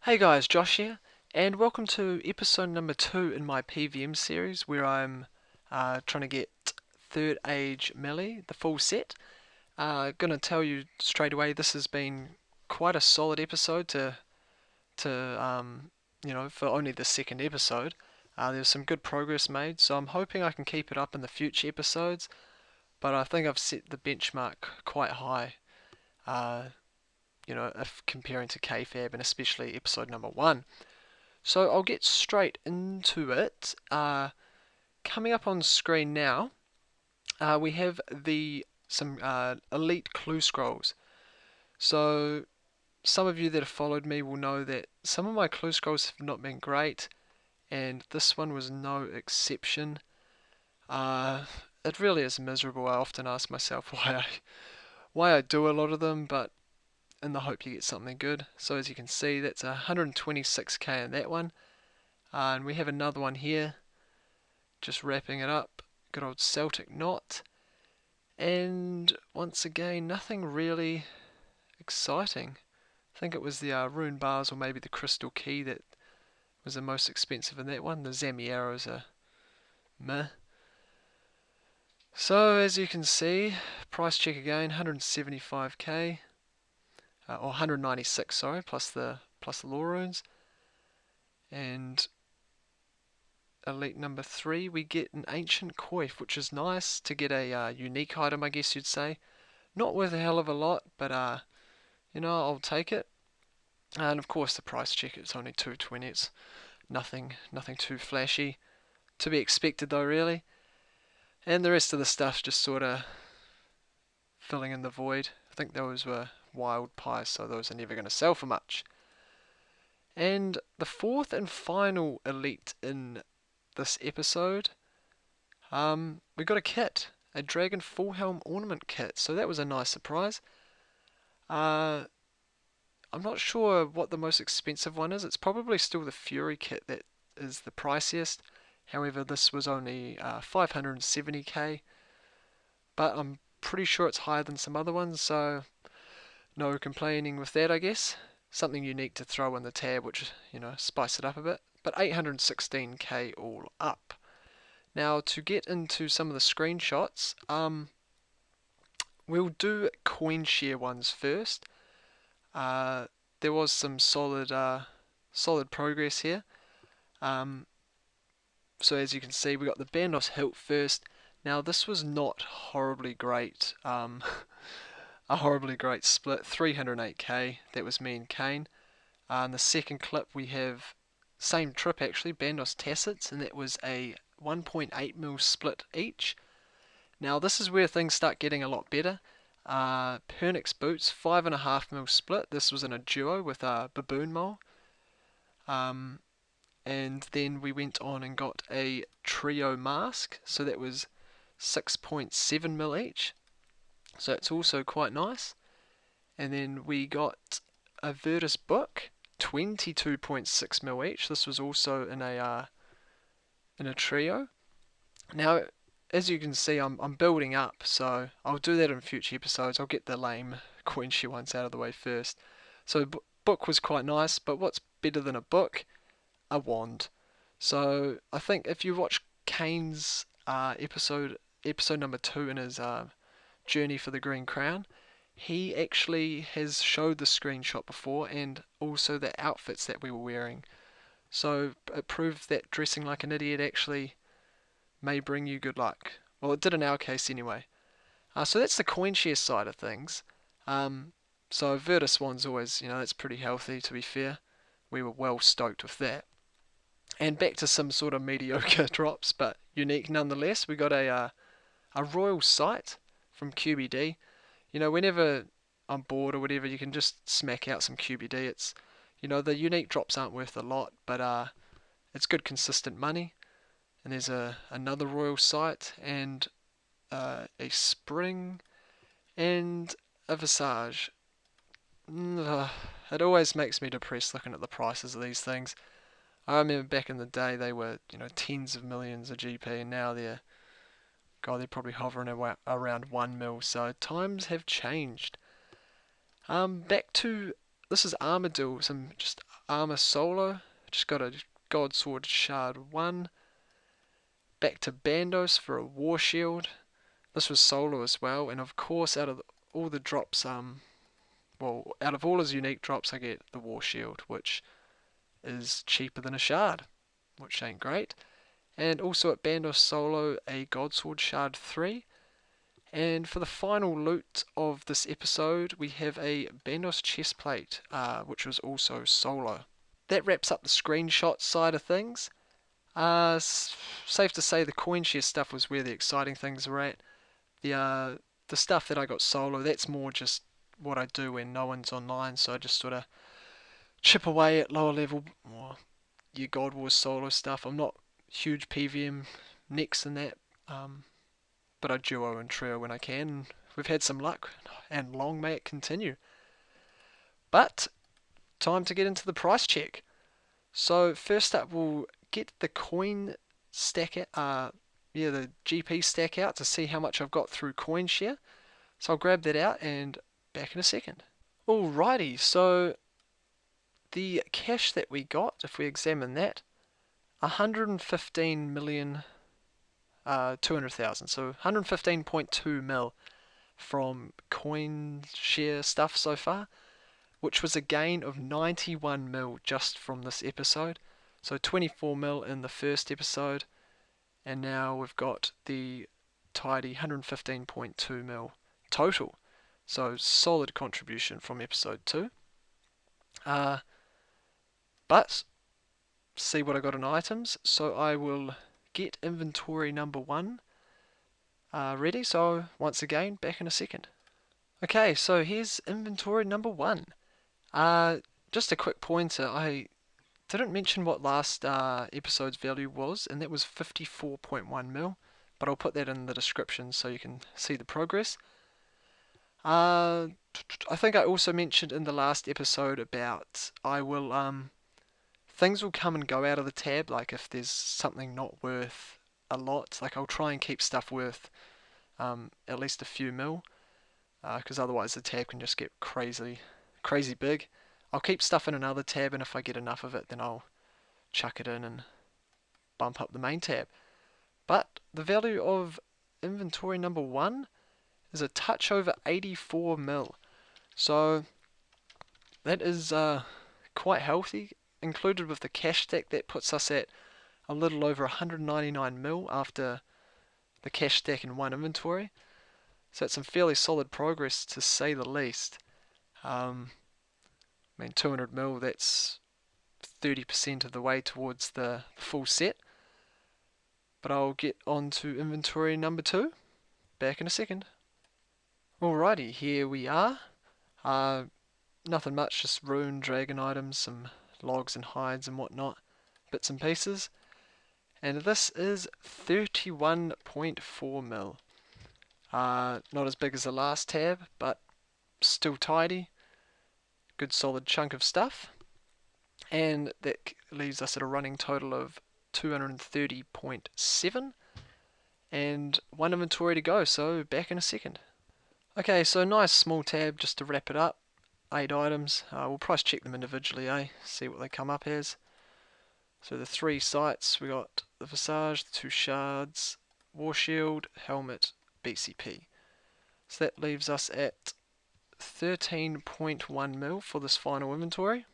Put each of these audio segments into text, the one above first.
Hey guys, Josh here, and welcome to episode number 2 in my PVM series where I'm trying to get Third Age Melee, the full set. Gonna tell you straight away, this has been quite a solid episode to for only the second episode. There's some good progress made, so I'm hoping I can keep it up in the future episodes, but I think I've set the benchmark quite high. Uh, if comparing to KFAB and especially episode number 1. So I'll get straight into it. Coming up on screen now, we have some elite clue scrolls. So some of you that have followed me will know that some of my clue scrolls have not been great, and this one was no exception. It really is miserable. I often ask myself why I do a lot of them, but in the hope you get something good. So as you can see, that's 126k in that one. And we have another one here, just wrapping it up. Good old Celtic knot. And once again, nothing really exciting. I think it was the rune bars or maybe the crystal key that was the most expensive in that one. The Zamieros are meh. So as you can see, price check again, 175k. Or 196, sorry, plus the lore runes. And elite number 3, we get an ancient coif, which is nice to get a unique item, I guess you'd say. Not worth a hell of a lot, but I'll take it. And of course, the price check, it's only 220. It's nothing too flashy. To be expected though, really. And the rest of the stuff's just sort of filling in the void. I think those were wild pies, so those are never going to sell for much. And the fourth and final elite in this episode, we got a kit, a Dragon Full Helm Ornament kit, so that was a nice surprise. I'm not sure what the most expensive one is. It's probably still the Fury kit that is the priciest. However, this was only 570k, but I'm pretty sure it's higher than some other ones, so no complaining with that, I guess. Something unique to throw in the tab, which, spice it up a bit. But 816k all up. Now, to get into some of the screenshots, we'll do coin share ones first. There was some solid progress here. So as you can see, we got the Bandos hilt first. Now, this was not horribly great. A horribly great split, 308k. That was me and Kane. In the second clip, we have same trip actually, Bandos Tassets, and that was a 1.8 mil split each. Now this is where things start getting a lot better. Pernix Boots, 5.5 mil split. This was in a duo with a Baboon Mole. And then we went on and got a Trio Mask, so that was 6.7 mil each. So it's also quite nice. And then we got a Virtus Book, 22.6 mil each. This was also in a trio. Now, as you can see, I'm building up, so I'll do that in future episodes. I'll get the lame coin share ones out of the way first. So book was quite nice, but what's better than a book? A wand. So I think if you watch Kane's episode number 2 in his journey for the Green Crown, he actually has showed the screenshot before and also the outfits that we were wearing. So it proved that dressing like an idiot actually may bring you good luck. Well, it did in our case anyway. So that's the coin share side of things. So Virtus one's always, that's pretty healthy to be fair. We were well stoked with that. And back to some sort of mediocre drops, but unique nonetheless. We got a Royal Sight from QBD. Whenever I'm bored or whatever, you can just smack out some QBD. It's, the unique drops aren't worth a lot, but it's good consistent money. And there's another Royal Sight and a Spring and a Visage. It always makes me depressed looking at the prices of these things. I remember back in the day they were, tens of millions of GP, and now they're probably hovering around 1 mil, so times have changed. Back to, this is Armadillo, some just armor solo. Just got a God Sword Shard 1. Back to Bandos for a War Shield. This was solo as well, and of course out of all the drops, well, out of all his unique drops I get the War Shield, which is cheaper than a shard, which ain't great. And also at Bandos solo, a God Sword Shard 3. And for the final loot of this episode, we have a Bandos chestplate, which was also solo. That wraps up the screenshot side of things. Safe to say the coin share stuff was where the exciting things were at. The stuff that I got solo, that's more just what I do when no one's online, so I just sort of chip away at lower level, your God Wars solo stuff. I'm not huge PVM next in that, but I duo and trio when I can. We've had some luck, and long may it continue. But time to get into the price check. So first up, we'll get the coin stack out, the GP stack out to see how much I've got through CoinShare. So I'll grab that out and back in a second. Alrighty, so the cash that we got, if we examine that, 115,200,000, so 115.2 mil from CoinShare stuff so far, which was a gain of 91 mil just from this episode. So 24 mil in the first episode, and now we've got the tidy 115.2 mil total. So solid contribution from episode 2. But see what I got in items. So I will get inventory number 1 ready. So once again, back in a second. Okay, so here's inventory number 1. Just a quick pointer. I didn't mention what last episode's value was, and that was 54.1 mil. But I'll put that in the description so you can see the progress. I think I also mentioned in the last episode about things will come and go out of the tab, like if there's something not worth a lot, like I'll try and keep stuff worth at least a few mil, because otherwise the tab can just get crazy big. I'll keep stuff in another tab, and if I get enough of it, then I'll chuck it in and bump up the main tab. But the value of inventory number 1 is a touch over 84 mil. So that is quite healthy. Included with the cash stack, that puts us at a little over 199 mil after the cash stack in one inventory. So that's some fairly solid progress to say the least. 200 mil, that's 30% of the way towards the full set. But I'll get on to inventory number 2 back in a second. Alrighty, here we are. Nothing much, just rune, dragon items, some logs and hides and whatnot, bits and pieces. And this is 31.4 mil. Not as big as the last tab, but still tidy. Good solid chunk of stuff. And that leaves us at a running total of 230.7. And one inventory to go, so back in a second. Okay, so nice small tab just to wrap it up. 8 items. We'll price check them individually, see what they come up as. So the 3 sites, we got the Visage, the 2 shards, War Shield, Helmet, BCP. So that leaves us at 13.1 mil for this final inventory.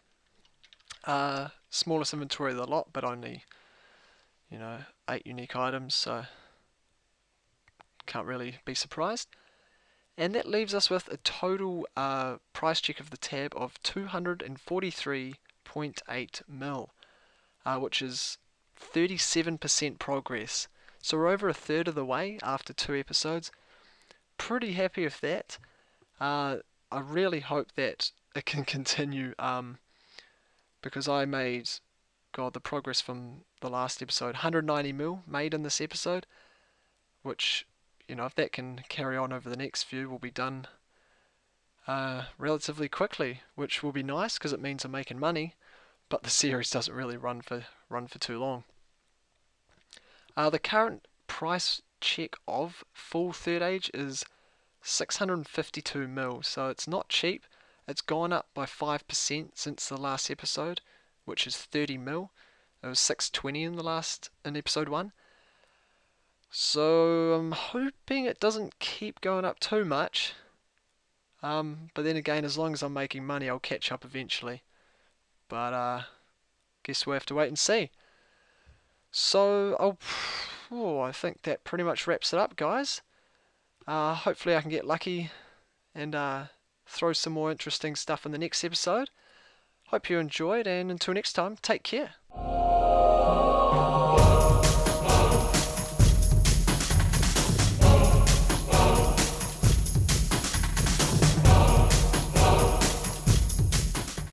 Smallest inventory of the lot, but only 8 unique items, so can't really be surprised. And that leaves us with a total price check of the tab of 243.8 mil, which is 37% progress. So we're over a third of the way after 2 episodes. Pretty happy with that. I really hope that it can continue, because I made, the progress from the last episode, 190 mil made in this episode, which, if that can carry on over the next few, we'll be done relatively quickly, which will be nice because it means I'm making money, but the series doesn't really run for too long. The current price check of full third age is 652 mil, so it's not cheap. It's gone up by 5% since the last episode, which is 30 mil. It was 620 in episode 1. So I'm hoping it doesn't keep going up too much. But then again, as long as I'm making money, I'll catch up eventually. But guess we'll have to wait and see. So I think that pretty much wraps it up, guys. Hopefully I can get lucky and throw some more interesting stuff in the next episode. Hope you enjoyed, and until next time, take care.